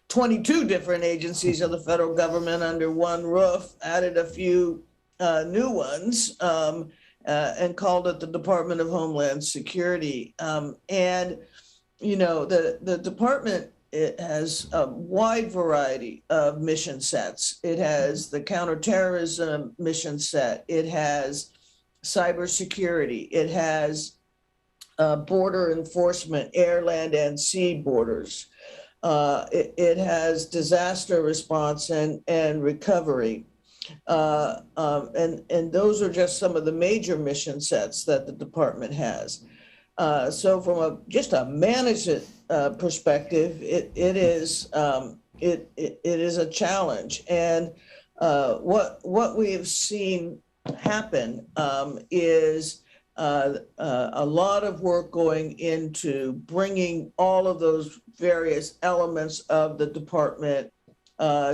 22 different agencies of the federal government under one roof, added a few new ones, and called it the Department of Homeland Security. And, you know, the department, it has a wide variety of mission sets. It has the counterterrorism mission set. It has cybersecurity. It has border enforcement, air, land, and sea borders. It has disaster response and recovery. And those are just some of the major mission sets that the department has. So from just a management perspective, it is a challenge. And what we have seen happen is a lot of work going into bringing all of those various elements of the department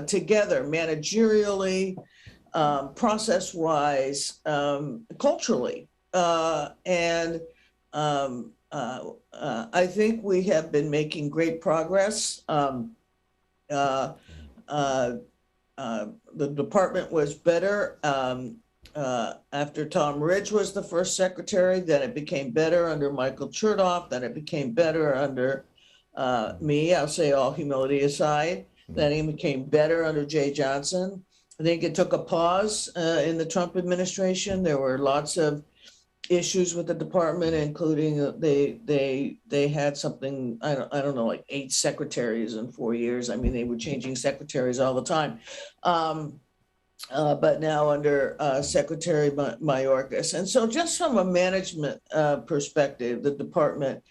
together, managerially, process-wise, culturally. And I think we have been making great progress. The department was better after Tom Ridge was the first secretary, then it became better under Michael Chertoff, then it became better under me, I'll say all humility aside, then it became better under Jay Johnson. I think it took a pause in the Trump administration. There were lots of issues with the department, including they had something, I don't know, like 8 secretaries in 4 years. I mean, they were changing secretaries all the time. But now under Secretary Mayorkas. And so just from a management perspective, the department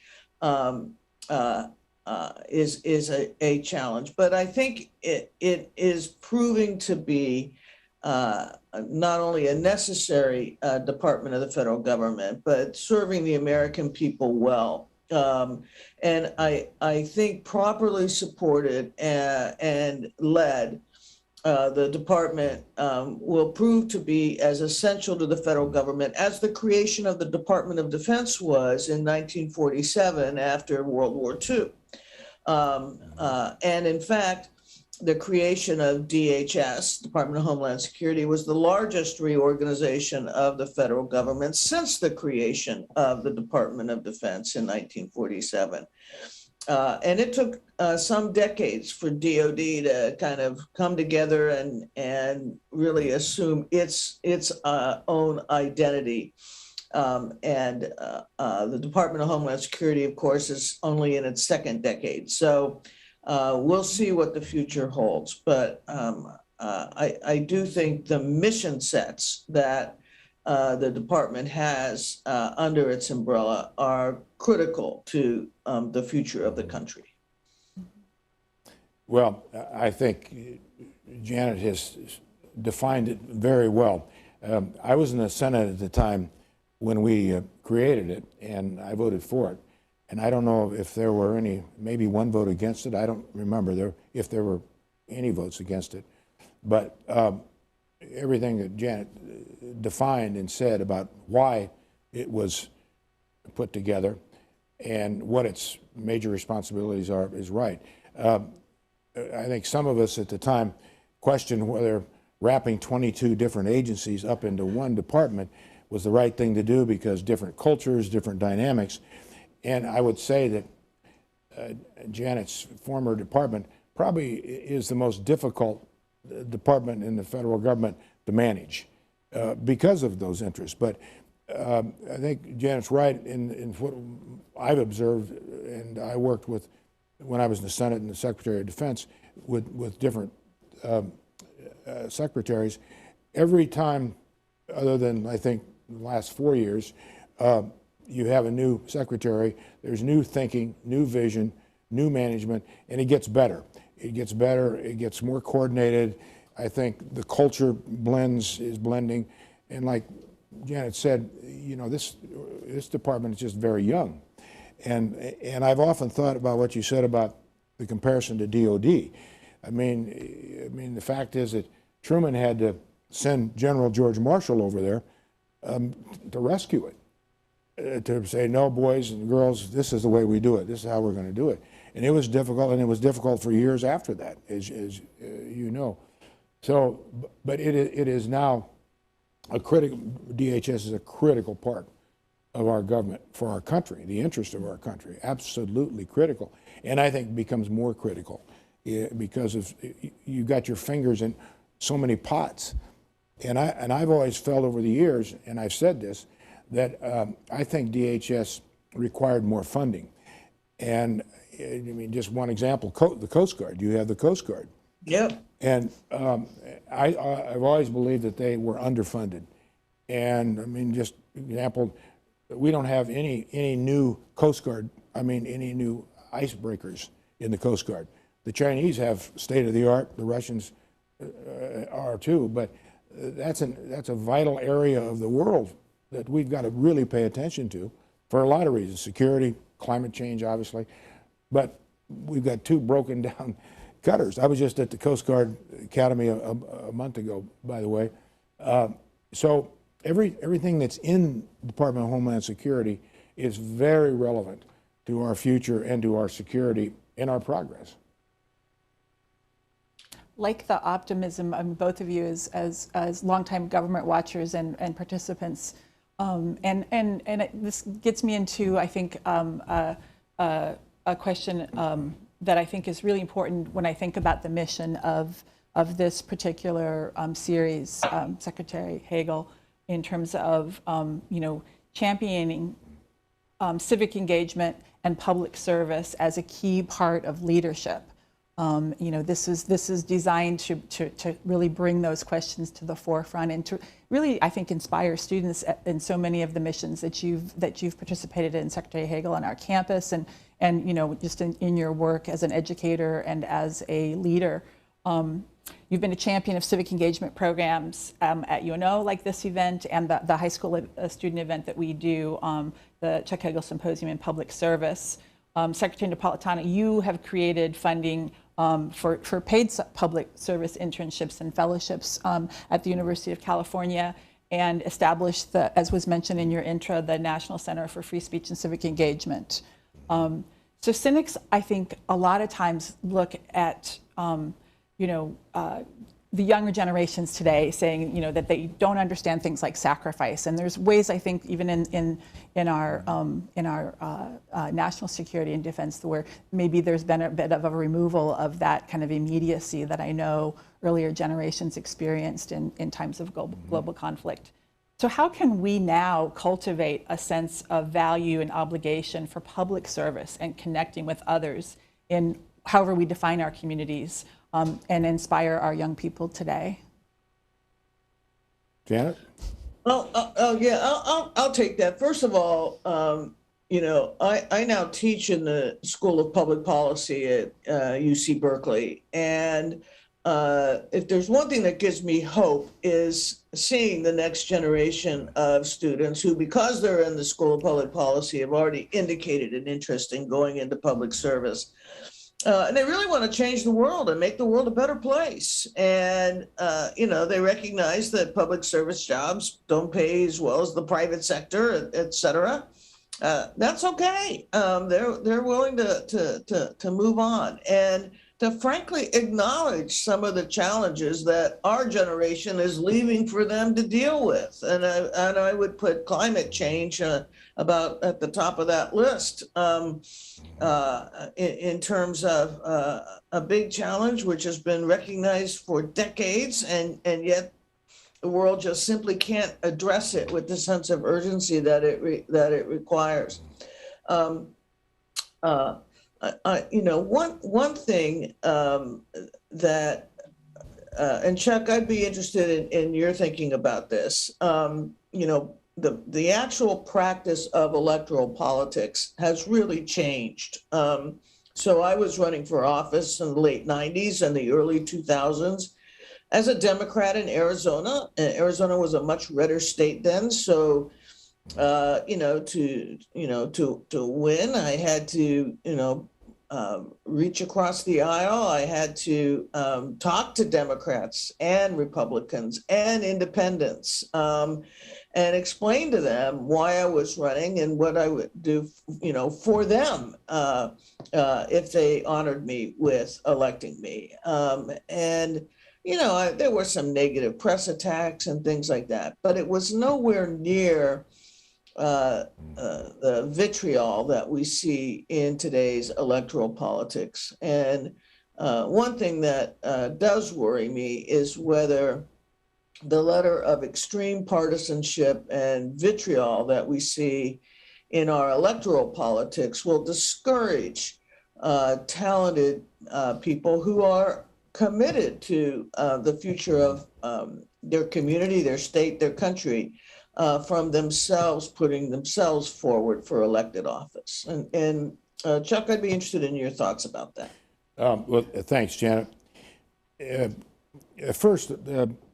is a challenge. But I think it is proving to be not only a necessary department of the federal government, but serving the American people well. And I think properly supported and led, the department will prove to be as essential to the federal government as the creation of the Department of Defense was in 1947 after World War II. And in fact, the creation of DHS, Department of Homeland Security, was the largest reorganization of the federal government since the creation of the Department of Defense in 1947. And it took some decades for DOD to kind of come together and really assume its own identity. And the Department of Homeland Security, of course, is only in its second decade. So we'll see what the future holds. But I do think the mission sets that the department has under its umbrella are critical to the future of the country. Well, I think Janet has defined it very well. I was in the Senate at the time when we created it, and I voted for it. And I don't know if there were any, maybe one vote against it. I don't remember if there were any votes against it. But everything that Janet defined and said about why it was put together and what its major responsibilities are is right. I think some of us at the time questioned whether wrapping 22 different agencies up into one department was the right thing to do because different cultures, different dynamics. And I would say that Janet's former department probably is the most difficult department in the federal government to manage because of those interests. But I think Janet's right in what I've observed, and I worked with, when I was in the Senate and the Secretary of Defense, with different secretaries. Every time, other than I think the last 4 years, you have a new secretary, there's new thinking, new vision, new management, and it gets better. It gets better, it gets more coordinated. I think the culture is blending, and like Janet said, you know, this department is just very young. And I've often thought about what you said about the comparison to DOD. I mean, the fact is that Truman had to send General George Marshall over there to rescue it, to say, no, boys and girls, this is the way we do it. This is how we're going to do it. And it was difficult, and it was difficult for years after that, as you know. So, but it is now a critical, DHS is a critical part of our government for our country, the interest of our country, absolutely critical. And I think becomes more critical because of you got your fingers in so many pots. And I've always felt over the years, and I've said this, that I think DHS required more funding. And I mean, just one example, the Coast Guard. You have the Coast Guard. Yep. And I've always believed that they were underfunded. And I mean, just example, we don't have any new Coast Guard, any new icebreakers in the Coast Guard. The Chinese have state-of-the-art, the Russians are too, but that's a vital area of the world that we've got to really pay attention to for a lot of reasons, security, climate change, obviously, but we've got 2 broken down cutters. I was just at the Coast Guard Academy a month ago, by the way. So everything that's in the Department of Homeland Security is very relevant to our future and to our security and our progress. Like the optimism of both of you as longtime government watchers and participants, this gets me into, I think, a question that I think is really important when I think about the mission of this particular series, Secretary Hagel, in terms of championing civic engagement and public service as a key part of leadership. This is designed to really bring those questions to the forefront and to really, I think, inspire students in so many of the missions that you've participated in, Secretary Hagel, on our campus, and just in your work as an educator and as a leader. You've been a champion of civic engagement programs at UNO, like this event, and the high school student event that we do, the Chuck Hagel Symposium in Public Service. Secretary Napolitano, you have created funding for paid public service internships and fellowships at the University of California, and established, as was mentioned in your intro, the National Center for Free Speech and Civic Engagement. So cynics, I think, a lot of times look at the younger generations today saying, that they don't understand things like sacrifice. And there's ways, I think, even in our national security and defense, where maybe there's been a bit of a removal of that kind of immediacy that I know earlier generations experienced in times of global conflict. So how can we now cultivate a sense of value and obligation for public service and connecting with others in however we define our communities, and inspire our young people today. Janet? Yeah, I'll take that. First of all, you know, I now teach in the School of Public Policy at UC Berkeley, and if there's one thing that gives me hope is seeing the next generation of students who, because they're in the School of Public Policy, have already indicated an interest in going into public service. And they really want to change the world and make the world a better place. And, you know, they recognize that public service jobs don't pay as well as the private sector, et cetera. That's okay. They're willing to move on and to frankly acknowledge some of the challenges that our generation is leaving for them to deal with. And I would put climate change about at the top of that list in terms of a big challenge which has been recognized for decades, and yet the world just simply can't address it with the sense of urgency that it requires. You know, one thing that and Chuck, I'd be interested in your thinking about this. You know, the actual practice of electoral politics has really changed. So I was running for office in the late 90s and the early 2000s as a Democrat in Arizona. Arizona was a much redder state then, so you know, to win, I had to, you know, reach across the aisle. I had to talk to Democrats and Republicans and independents and explain to them why I was running and what I would do, you know, for them if they honored me with electing me. And you know, there were some negative press attacks and things like that, but it was nowhere near the vitriol that we see in today's electoral politics. And one thing that does worry me is whether the letter of extreme partisanship and vitriol that we see in our electoral politics will discourage talented people who are committed to the future of their community, their state, their country, from themselves putting themselves forward for elected office. And Chuck, I'd be interested in your thoughts about that. Well, thanks, Janet. First,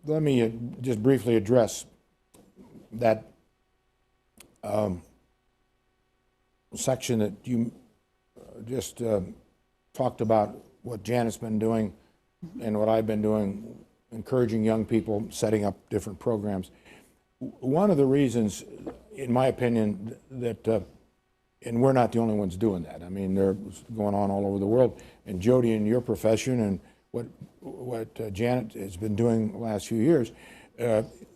let me just briefly address that section that you just talked about, what Janet's been doing and what I've been doing, encouraging young people, setting up different programs. One of the reasons, in my opinion, that, and we're not the only ones doing that. I mean, they're going on all over the world. And Jody, in your profession, and what Janet has been doing the last few years,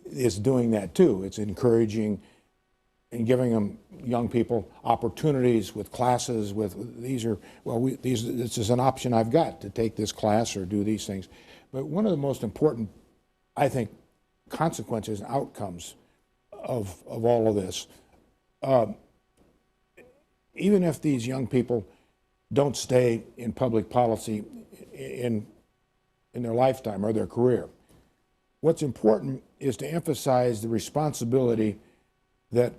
is doing that too. It's encouraging and giving them, young people, opportunities with classes. With these are, well, this is an option I've got to take this class or do these things. But one of the most important, I think, consequences and outcomes of all of this, even if these young people don't stay in public policy in their lifetime or their career, what's important is to emphasize the responsibility that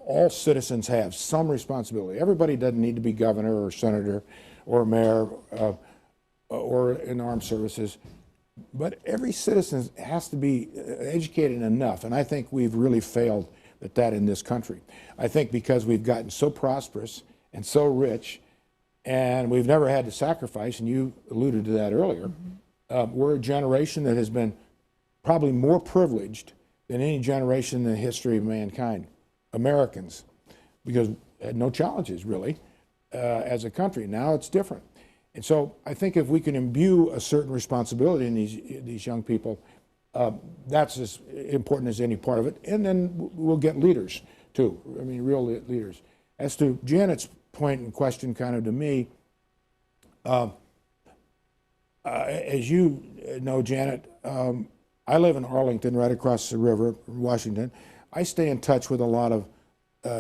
all citizens have, some responsibility. Everybody doesn't need to be governor or senator or mayor or in armed services, but every citizen has to be educated enough, and I think we've really failed at that in this country. I think because we've gotten so prosperous and so rich, and we've never had to sacrifice, and you alluded to that earlier, we're a generation that has been probably more privileged than any generation in the history of mankind, Americans, because we had no challenges really as a country. Now it's different. And so I think if we can imbue a certain responsibility in these young people, that's as important as any part of it. And then we'll get leaders too, I mean, real leaders. As to Janet's point and question kind of to me, as you know, Janet, I live in Arlington, right across the river, Washington. I stay in touch with a lot of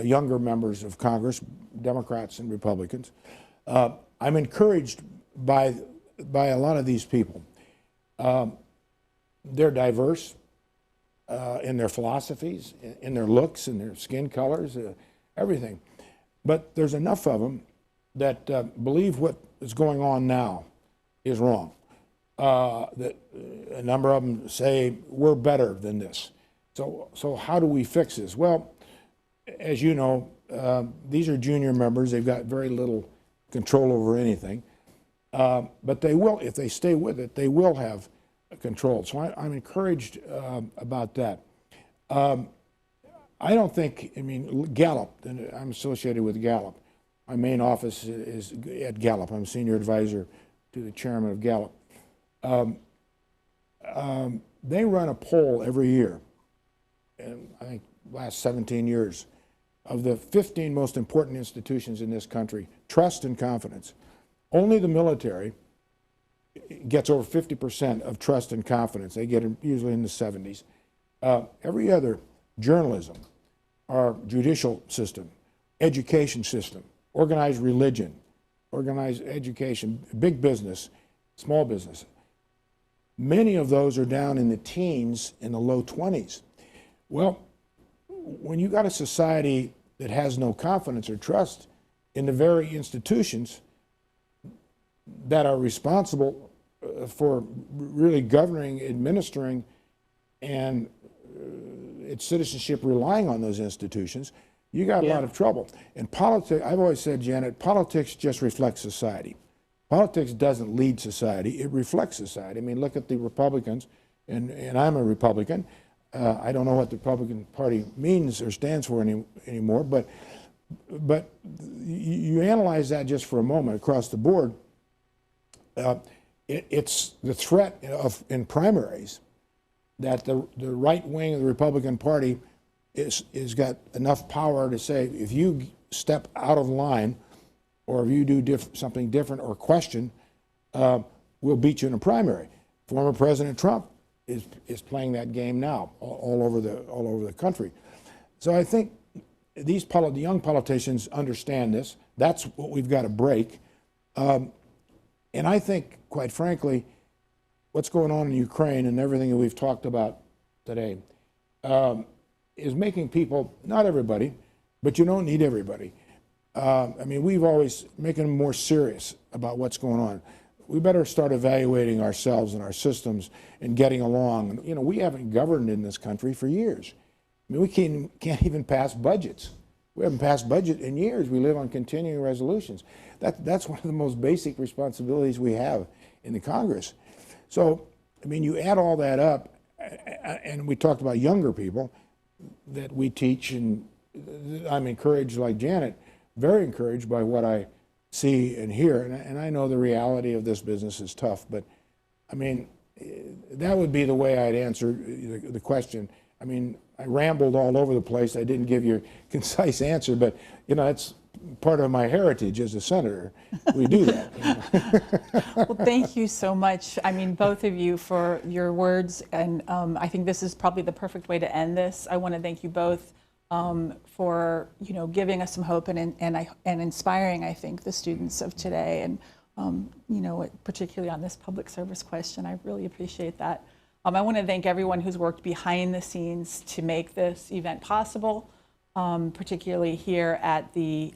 younger members of Congress, Democrats and Republicans. I'm encouraged by by a lot of these people. They're diverse in their philosophies, in their looks, in their skin colors, everything. But there's enough of them that believe what is going on now is wrong. That a number of them say we're better than this. So how do we fix this? Well, as you know, these are junior members. They've got very little control over anything. But they will, if they stay with it, they will have control. So I'm encouraged about that. I don't think, I mean, Gallup, and I'm associated with Gallup. My main office is at Gallup. I'm a senior advisor to the chairman of Gallup. They run a poll every year, and I think last 17 years, of the 15 most important institutions in this country, trust and confidence. Only the military gets over 50% of trust and confidence. They get it usually in the 70s. Every other, journalism, our judicial system, education system, organized religion, organized education, big business, small business. Many of those are down in the teens, in the low 20s. Well, when you got a society that has no confidence or trust in the very institutions that are responsible for really governing, administering, and its citizenship relying on those institutions, you got a lot of trouble. And politics, I've always said, Janet, politics just reflects society. Politics doesn't lead society, it reflects society. I mean, look at the Republicans, and I'm a Republican. I don't know what the Republican Party means or stands for anymore, but you analyze that just for a moment across the board. It's the threat in primaries that the right wing of the Republican Party is got enough power to say, if you step out of line or if you do something different or question, we'll beat you in a primary. Former President Trump is playing that game now all over the country. So I think the young politicians understand this. That's what we've got to break. And I think, quite frankly, what's going on in Ukraine and everything that we've talked about today is making people, not everybody, but you don't need everybody. I mean, we've always making them more serious about what's going on. We better start evaluating ourselves and our systems and getting along. You know, we haven't governed in this country for years. I mean, we can't even pass budgets. We haven't passed budget in years. We live on continuing resolutions. That's one of the most basic responsibilities we have in the Congress. So, I mean, you add all that up, and we talked about younger people that we teach, and I'm encouraged, like Janet, very encouraged by what I see and hear, and I know the reality of this business is tough, but I mean, that would be the way I'd answer the question. I mean, I rambled all over the place. I didn't give you a concise answer, but you know, that's part of my heritage as a senator. We do that. Well, thank you so much. I mean, both of you for your words, and I think this is probably the perfect way to end this. I want to thank you both for giving us some hope and inspiring, I think, the students of today, and particularly on this public service question. I really appreciate that. I want to thank everyone who's worked behind the scenes to make this event possible, particularly here at the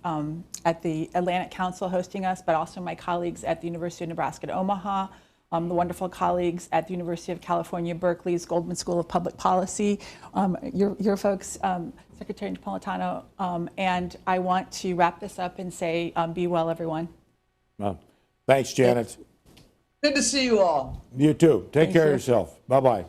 Atlantic Council hosting us, but also my colleagues at the University of Nebraska at Omaha, the wonderful colleagues at the University of California, Berkeley's Goldman School of Public Policy, your folks, Secretary Napolitano, and I want to wrap this up and say, be well, everyone. Well, thanks, Janet. Good to see you all. You too. Take care of yourself. Bye-bye.